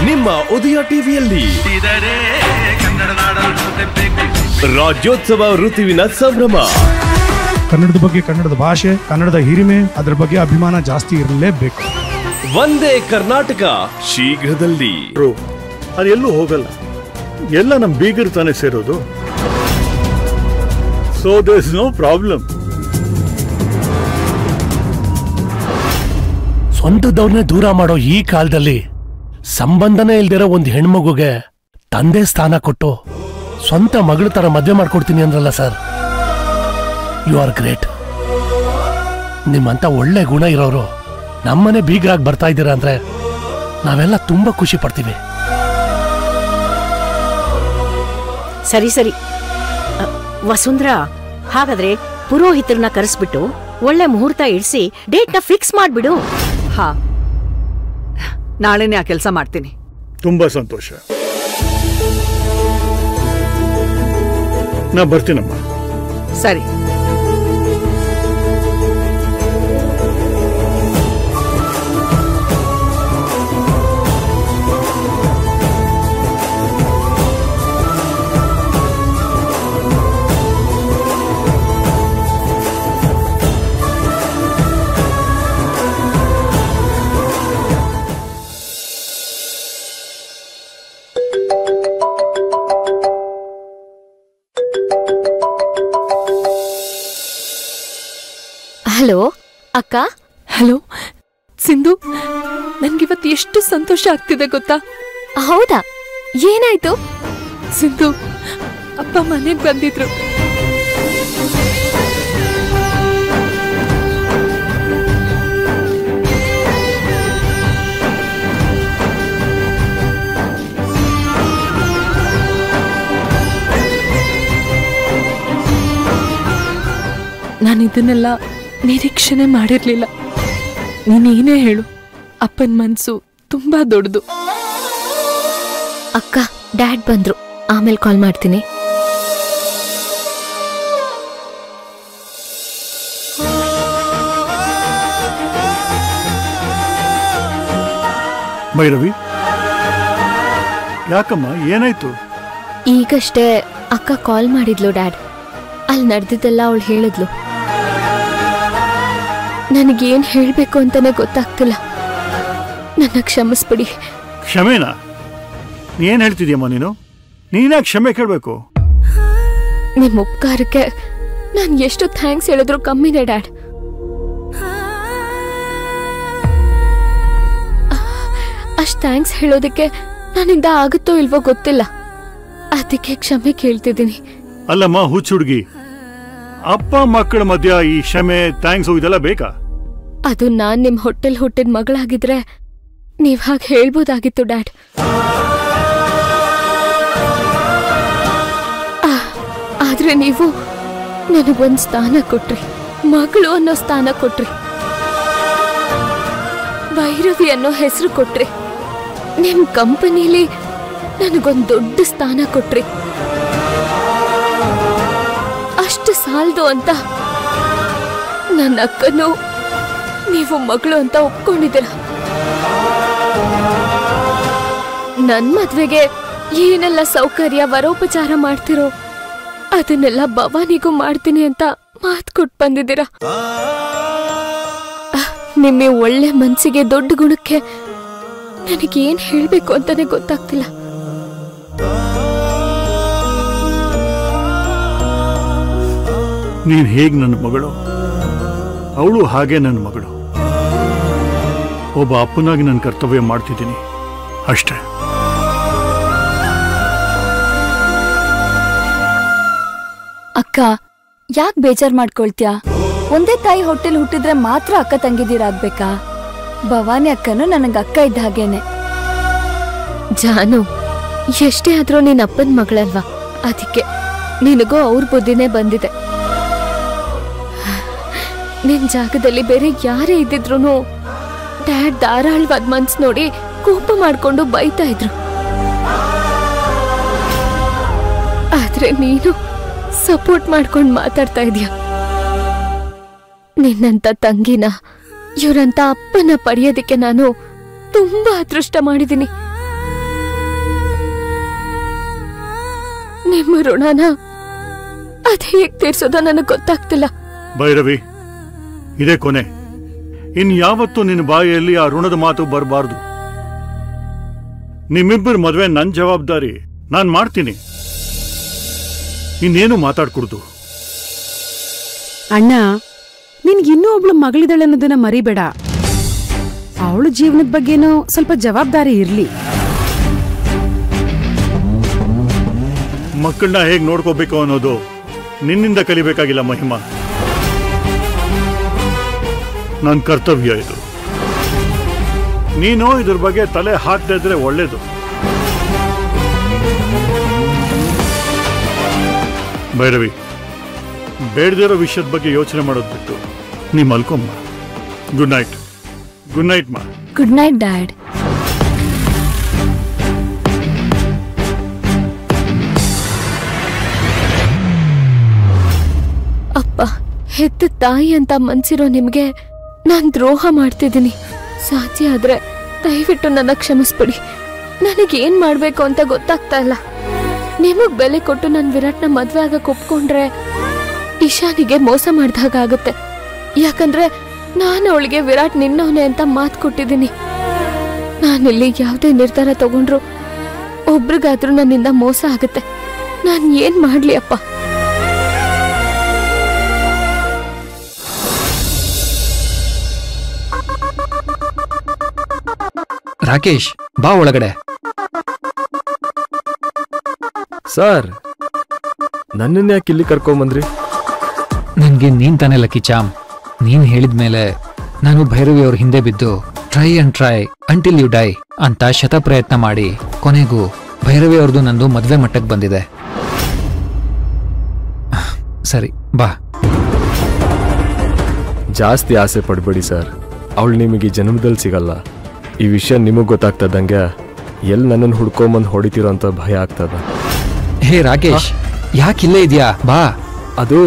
ನಿಮ್ಮ ಉದಯ ಟಿವಿಯಲ್ಲಿ ರಾಜ್ಯೋತ್ಸವ ಋತುವಿನ ಸಂಭ್ರಮ. ಕನ್ನಡದ ಬಗ್ಗೆ, ಕನ್ನಡದ ಭಾಷೆ, ಕನ್ನಡದ ಹಿರಿಮೆ, ಅದರ ಬಗ್ಗೆ ಅಭಿಮಾನ ಜಾಸ್ತಿ ಇರಲೇಬೇಕು. ಒಂದೇ ಕರ್ನಾಟಕ ಶೀಘ್ರದಲ್ಲಿ. ಅದೆಲ್ಲೂ ಹೋಗಲ್ಲ, ಎಲ್ಲ ನಮ್ ಬೀಗರು ತಾನೇ ಸೇರೋದು. So there is no problem. ಸ್ವಂತದವ್ರನ್ನೇ ದೂರ ಮಾಡೋ ಈ ಕಾಲದಲ್ಲಿ ಸಂಬಂಧನೇ ಇಲ್ದಿರೋ ಒಂದು ಹೆಣ್ಮಗುಗೆ ತಂದೆ ಸ್ಥಾನ ಕೊಟ್ಟು ಸ್ವಂತ ಮಗಳ ತರ ಮದುವೆ ಮಾಡ್ಕೊಡ್ತೀನಿ ಅಂದ್ರಲ್ಲ ಸರ್, ಯು ಆರ್ ಗ್ರೇಟ್. ನಿಮ್ಮಂತ ಒಳ್ಳೆ ಗುಣ ಇರೋರು ನಮ್ಮನೆ ಬೀಗರಾಗಿ ಬರ್ತಾ ಇದ್ದೀರಾ ಅಂದ್ರೆ ನಾವೆಲ್ಲ ತುಂಬಾ ಖುಷಿ ಪಡ್ತೀವಿ. ಸರಿ ಸರಿ ವಸುಂಧರಾ, ಹಾಗಾದ್ರೆ ಪುರೋಹಿತರನ್ನ ಕರೆಸ್ಬಿಟ್ಟು ಒಳ್ಳೆ ಮುಹೂರ್ತ ಇಡ್ಸಿ ಡೇಟ್ ನ ಫಿಕ್ಸ್ ಮಾಡ್ಬಿಡು. ಹಾ, ನಾಳೆನೇ ಆ ಕೆಲಸ ಮಾಡ್ತೀನಿ. ತುಂಬಾ ಸಂತೋಷ. ನಾ ಬರ್ತೀನಮ್ಮ. ಸರಿ. ಹಲೋ ಅಕ್ಕ. ಹಲೋ ಸಿಂಧು, ನನ್ಗಿವತ್ತು ಎಷ್ಟು ಸಂತೋಷ ಆಗ್ತಿದೆ ಗೊತ್ತಾ? ಹೌದಾ, ಏನಾಯ್ತು? ಸಿಂಧು, ಅಪ್ಪ ಮನೆಗೆ ಬಂದಿದ್ರು. ನಾನು ಇದನ್ನೆಲ್ಲ ನಿರೀಕ್ಷಣೆ ಮಾಡಿರ್ಲಿಲ್ಲ. ನೀನೇನೇ ಹೇಳು, ಅಪ್ಪನ ಮನ್ಸು ತುಂಬಾ ದೊಡ್ಡದು. ಅಕ್ಕ, ಡ್ಯಾಡ್ ಬಂದ್ರು, ಆಮೇಲೆ ಕಾಲ್ ಮಾಡ್ತೀನಿ. ಭೈರವಿ, ಯಾಕಮ್ಮ, ಏನಾಯ್ತು? ಈಗಷ್ಟೇ ಅಕ್ಕ ಕಾಲ್ ಮಾಡಿದ್ಲು ಡ್ಯಾಡ್. ಅಲ್ಲಿ ನಡೆದಿದ್ದೆಲ್ಲ ಅವಳು ಹೇಳಿದ್ಲು. ನನಗೇನ್ ಹೇಳ್ಬೇಕು ಅಂತಾನೆ ಗೊತ್ತಾಗ್ತಿಲ್ಲ. ನನ್ನ ಕ್ಷಮಿಸ್ಬಿಡಿ. ಕ್ಷಮೆನಾ? ಏನ್ ಹೇಳ್ತಿದ್ಯಮ್ಮ ನೀನು? ನೀನ್ಯಾಕೆ ಕ್ಷಮೆ ಕೇಳ್ಬೇಕು? ನಿಮ್ ಉಪಕಾರಕ್ಕೆ ನಾನು ಎಷ್ಟು ಥ್ಯಾಂಕ್ಸ್ ಹೇಳಿದ್ರು ಕಮ್ಮಿನೇ ಡ್ಯಾಡ್. ಅಷ್ಟ್ ಥ್ಯಾಂಕ್ಸ್ ಹೇಳೋದಕ್ಕೆ ನನ್ನಿಂದ ಆಗುತ್ತೋ ಇಲ್ವೋ ಗೊತ್ತಿಲ್ಲ. ಅದಕ್ಕೆ ಕ್ಷಮೆ ಕೇಳ್ತಿದ್ದೀನಿ. ಅಲ್ಲಮ್ಮ ಹುಚ್ಚ ಹುಡುಗಿ, ಅಪ್ಪ ಮಕ್ಕಳ ಮಧ್ಯ ಈ ಕ್ಷಮೆ ಥ್ಯಾಂಕ್ಸ್ ಇದೆಲ್ಲ ಬೇಕಾ? ಅದು ನಾನ್ ನಿಮ್ ಹೊಟ್ಟೆಲ್ ಹುಟ್ಟಿದ ಮಗಳಾಗಿದ್ರೆ ನೀವ್ ಹಾಗೆ ಹೇಳ್ಬೋದಾಗಿತ್ತು ಡ್ಯಾಡ್. ಆದ್ರೆ ನೀವು ನನಗೊಂದ್ ಸ್ಥಾನ ಕೊಟ್ರಿ, ಮಗಳು ಅನ್ನೋ ಸ್ಥಾನ ಕೊಟ್ರಿ, ಭೈರವಿ ಅನ್ನೋ ಹೆಸರು ಕೊಟ್ರಿ, ನಿಮ್ ಕಂಪನಿಲಿ ನನಗೊಂದ್ ದೊಡ್ಡ ಸ್ಥಾನ ಕೊಟ್ರಿ. ಅಷ್ಟು ಸಾಲದು ಅಂತ ನನ್ನ ಅಕ್ಕನು ನೀವು ಮಗಳು ಅಂತ ಒಪ್ಕೊಂಡಿದ್ದೀರ. ನನ್ ಮದ್ವೆಗೆ ಏನೆಲ್ಲ ಸೌಕರ್ಯ ವರೋಪಚಾರ ಮಾಡ್ತಿರೋ ಅದನ್ನೆಲ್ಲ ಭವಾನಿಗೂ ಮಾಡ್ತೀನಿ ಅಂತ ಮಾತು ಕೊಟ್ಟು ಬಂದಿದ್ದೀರ. ನಿಮ್ಮ ಒಳ್ಳೆ ಮನ್ಸಿಗೆ, ದೊಡ್ಡ ಗುಣಕ್ಕೆ ನನಗೇನ್ ಹೇಳ್ಬೇಕು ಅಂತಾನೆ ಗೊತ್ತಾಗ್ತಿಲ್ಲ. ನೀನ್ ಹೇಗ್ ನನ್ನ ಮಗಳು, ಅವಳು ಹಾಗೆ ನನ್ನ ಮಗಳು. ಒಬ್ಬ ಅಪ್ಪನಾಗಿ ನನ್ನ ಕರ್ತವ್ಯ ಮಾಡ್ತಿದ್ದೀನಿ ಅಷ್ಟೇ. ಅಕ್ಕ, ಯಾಕೆ ಬೇಜಾರ್ ಮಾಡ್ಕೊಳ್ತ್ಯಾ? ಒಂದೇ ತಾಯಿ ಹೊಟ್ಟೆಲ್ ಹುಟ್ಟಿದ್ರೆ ಮಾತ್ರ ಅಕ್ಕ ತಂಗಿದಿರಾಗ್ಬೇಕಾ? ಭವಾನಿ ಅಕ್ಕನು ನನಗೆ ಅಕ್ಕ ಇದ್ದ ಹಾಗೇನೆ. ಜಾನು, ಎಷ್ಟೇ ಆದ್ರೂ ನೀನ್ ಅಪ್ಪನ ಮಗಳಲ್ವಾ, ಅದಕ್ಕೆ ನಿನಗೂ ಅವ್ರ ಬುದ್ಧಿನೇ ಬಂದಿದೆ. ನಿನ್ ಜಾಗದಲ್ಲಿ ಬೇರೆ ಯಾರೇ ಇದ್ದಿದ್ರು ಡ್ಯಾಡ್ ಧಾರಾಳವಾದ ಮನ್ಸ್ ನೋಡಿ ಕೋಪ ಮಾಡ್ಕೊಂಡು ಬೈತಾ ಇದ್ರು. ಆದ್ರೆ ನೀನು ಸಪೋರ್ಟ್ ಮಾಡ್ಕೊಂಡು ಮಾತಾಡ್ತಾ ಇದೀಯ. ನಿನ್ನಂತ ತಂಗಿನ, ಇವರಂತ ಅಪ್ಪನ ಪಡೆಯೋದಿಕ್ಕೆ ನಾನು ತುಂಬಾ ಅದೃಷ್ಟ ಮಾಡಿದ್ದೀನಿ. ನಿಮ್ಮ ಋಣನ ಅದ್ ಹೇಗ್ ತೀರ್ಸೋದೋ ನನಗ್ ಗೊತ್ತಾಗ್ತಿಲ್ಲ. ಭೈರವಿ, ಇದೇ ಕೊನೆ. ಇನ್ಯಾವತ್ತೂ ನಿನ್ನ ಬಾಯಿಯಲ್ಲಿ ಆ ಋಣದ ಮಾತು ಬರಬಾರ್ದು. ನಿಮ್ಮಿಬ್ಬರ ಮದುವೆ ನನ್ನ ಜವಾಬ್ದಾರಿ, ನಾನು ಮಾಡ್ತೀನಿ. ಇನ್ನೇನು ಮಾತಾಡ್ಕೊಡ್ದು. ಅಣ್ಣ, ನಿನ್ಗಿನ್ನೂ ಒಬ್ಳು ಮಗಳಿದಾಳೆ ಅನ್ನೋದನ್ನ ಮರಿಬೇಡ. ಅವಳ ಜೀವನದ ಬಗ್ಗೆನೂ ಸ್ವಲ್ಪ ಜವಾಬ್ದಾರಿ ಇರ್ಲಿ. ಮಕ್ಕಳನ್ನ ಹೇಗೆ ನೋಡ್ಕೋಬೇಕು ಅನ್ನೋದು ನಿನ್ನಿಂದ ಕಲಿಬೇಕಾಗಿಲ್ಲ ಮಹಿಮಾ. ನನ್ನ ಕರ್ತವ್ಯ ಇದು. ನೀನು ಇದ್ರ ಬಗ್ಗೆ ತಲೆ ಹಾಕದೇ ಇದ್ರೆ ಒಳ್ಳೇದು. ಭೈರವಿ, ಬೇಡದಿರೋ ವಿಷಯದ ಬಗ್ಗೆ ಯೋಚನೆ ಮಾಡೋದು ಬಿಟ್ಟು ನೀ ಮಲ್ಕೊಮ್ಮ. Good night. ಗುಡ್ ನೈಟ್ ಮಾ. Good night dad. ಅಪ್ಪ, ಹೆತ್ತ ತಾಯಿ ಅಂತ ಮನ್ಸಿರೋ ನಿಮ್ಗೆ ನಾನ್ ದ್ರೋಹ ಮಾಡ್ತಿದ್ದೀನಿ. ಸಾಧ್ಯ ಆದ್ರೆ ದಯವಿಟ್ಟು ನನ್ನ ಕ್ಷಮಿಸ್ಬಿಡಿ. ನನಗೇನ್ ಮಾಡ್ಬೇಕು ಅಂತ ಗೊತ್ತಾಗ್ತಾ ಇಲ್ಲ. ನಿಮಗ್ ಬೆಲೆ ಕೊಟ್ಟು ನನ್ ವಿರಾಟ್ನ ಮದ್ವೆ ಆಗಕ್ ಒಪ್ಕೊಂಡ್ರೆ ಇಶಾನಿಗೆ ಮೋಸ ಮಾಡ್ದಾಗ ಆಗುತ್ತೆ. ಯಾಕಂದ್ರೆ ನಾನು ಅವಳಿಗೆ ವಿರಾಟ್ ನಿನ್ನವನೇ ಅಂತ ಮಾತು ಕೊಟ್ಟಿದ್ದೀನಿ. ನಾನಿಲ್ಲಿ ಯಾವುದೇ ನಿರ್ಧಾರ ತಗೊಂಡ್ರು ಒಬ್ರಿಗಾದ್ರೂ ನನ್ನಿಂದ ಮೋಸ ಆಗುತ್ತೆ. ನಾನ್ ಏನ್ ಮಾಡ್ಲಿ ಅಪ್ಪ? ರಾಕೇಶ್, ಬಾ ಒಳಗಡೆ. ಸರ್, ನನ್ನನ್ನ ಯಾಕೆ ಇಲ್ಲಿ ಕರ್ಕೊಂಬಂದ್ರಿ? ನನ್ಗೆ ನೀನ್ ತಾನೇ ಲಕ್ಕಿ ಚಾಮ್. ನೀನ್ ಹೇಳಿದ್ಮೇಲೆ ನಾನು ಭೈರವಿ ಅವ್ರ ಹಿಂದೆ ಬಿದ್ದು try and try until you die ಅಂತ ಶತ ಪ್ರಯತ್ನ ಮಾಡಿ ಕೊನೆಗೂ ಭೈರವಿ ಅವ್ರದ್ದು ನಂದು ಮದ್ವೆ ಮಟ್ಟಕ್ಕೆ ಬಂದಿದೆ. ಸರಿ, ಬಾ. ಜಾಸ್ತಿ ಆಸೆ ಪಡ್ಬೇಡಿ ಸರ್. ಅವಳು ನಿಮಗೆ ಈ ಜನ್ಮದಲ್ಲಿ ಸಿಗಲ್ಲ. ಈ ವಿಷಯ ನಿಮಗ್ ಗೊತ್ತಾಗ್ತದಂಗೆ ಎಲ್ಲಿ ನನ್ನನ್ನು ಹುಡ್ಕೊಂಬಂದು ಹೊಡಿತೀರೋ ಅಂತ ಭಯ ಆಗ್ತದ. ಹೇ ರಾಕೇಶ್, ಯಾಕಿಲ್ಲೇ ಇದೆಯಾ? ಬಾ. ಅದು